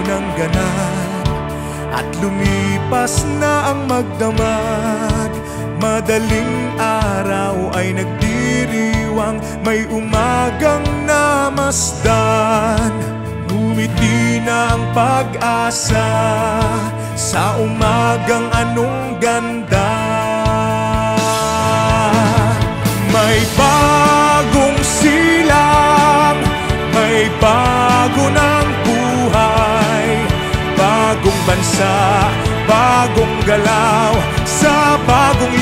ng ganap at lumipas na ang magdamag. Madaling araw ay nagdiriwang, may umagang namasdan. Ngumiti na ang pag-asa sa umagang anong ganda. May bagong silang, may bago ng buhay, bagong bansa, bagong galaw sa bagong